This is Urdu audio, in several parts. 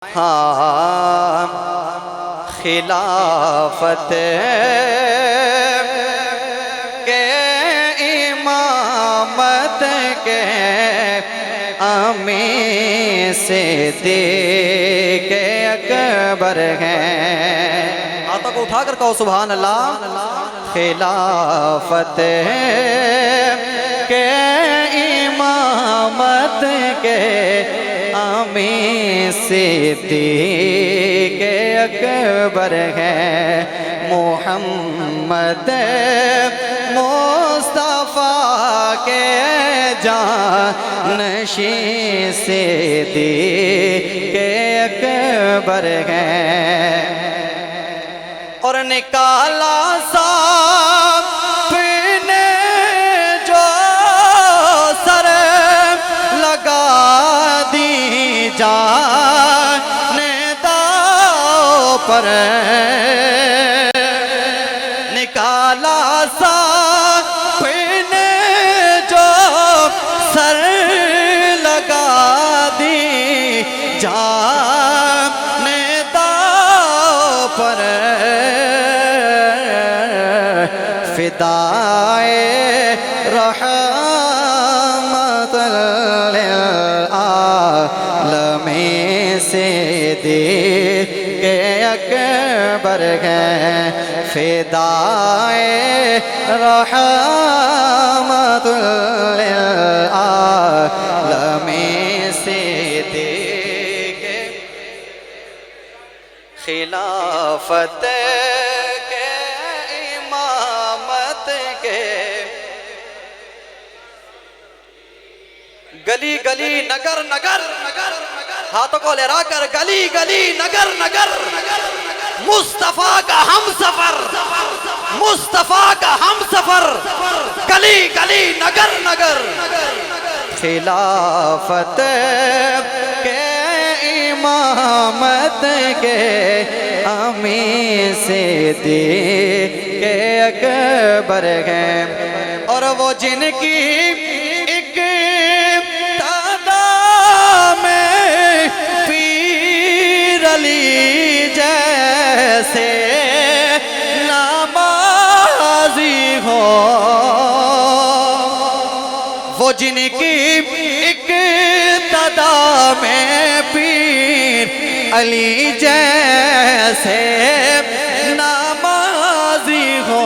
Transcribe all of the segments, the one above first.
ہاں خلافت کے امامت کے امین صدیق اکبر ہیں۔ ہاتھوں کو اٹھا کر کہو سبحان اللہ۔ خلافت کے امامت کے امین صدیق اکبر ہیں۔ محمد مصطفیٰ کے جانشین صدیق اکبر ہیں۔ اور نکالا صاحب نے جو سر لگا دی جانے داؤ پر، نکالا صاحب نے جو سر لگا دی جانے داؤ پر، فدائے رحمت للعالمین صدیق اکبر ہیں۔ فدائے رحمت للعالمین صدیق خلافت گلی گلی نگر نگر، ہاتھوں کو لہرا کر گلی گلی نگر نگر، مصطفیٰ کا ہم سفر، مصطفیٰ کا ہم سفر، گلی گلی نگر نگر۔ خلافت کے امامت کے امین صدیق اکبر ہیں۔ اور وہ جن کی جیسے نمازی ہو، وہ جن کی اقتدا میں پیر علی جیسے نمازی ہو،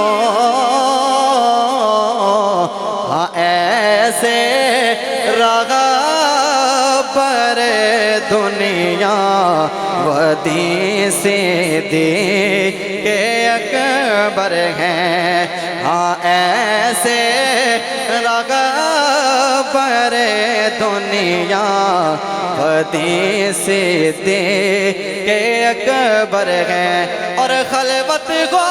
ہاں ایسے رغبر دنیا ودین صدیق اکبر ہیں۔ ہاں ایسے رغبر دنیا ودین صدیق اکبر ہیں۔ اور خلوت ہو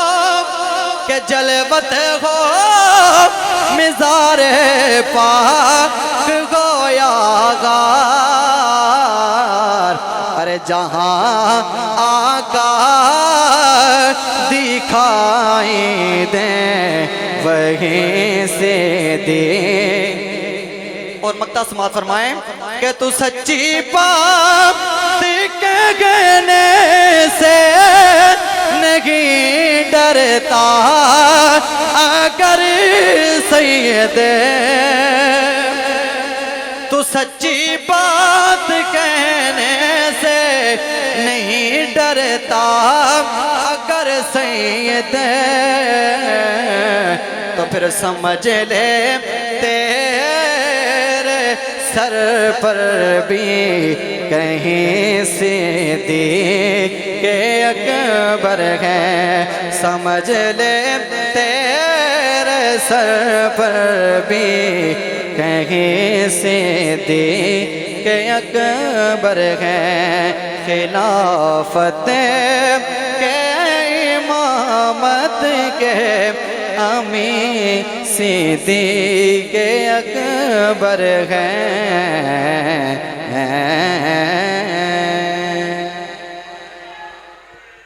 کہ جلوت ہو، مزار پاک ہو یا غار، ارے جہاں آقا دکھائی دیں وہیں سے دے۔ اور مقطع سماعت فرمائیں کہ تو سچی بات کہنے سے نہیں ڈرتا اگر سید، تو سچی بات کہنے سے نہیں ڈرتا اگر سید، تو پھر سمجھ لے تیرے سر پر بھی کہیں صدیق اکبر ہیں۔ سمجھ لے تیرے سر پر بھی کہیں صدیق اکبر ہیں۔ خلافت کے امامت کے امین صدیق اکبر ہیں۔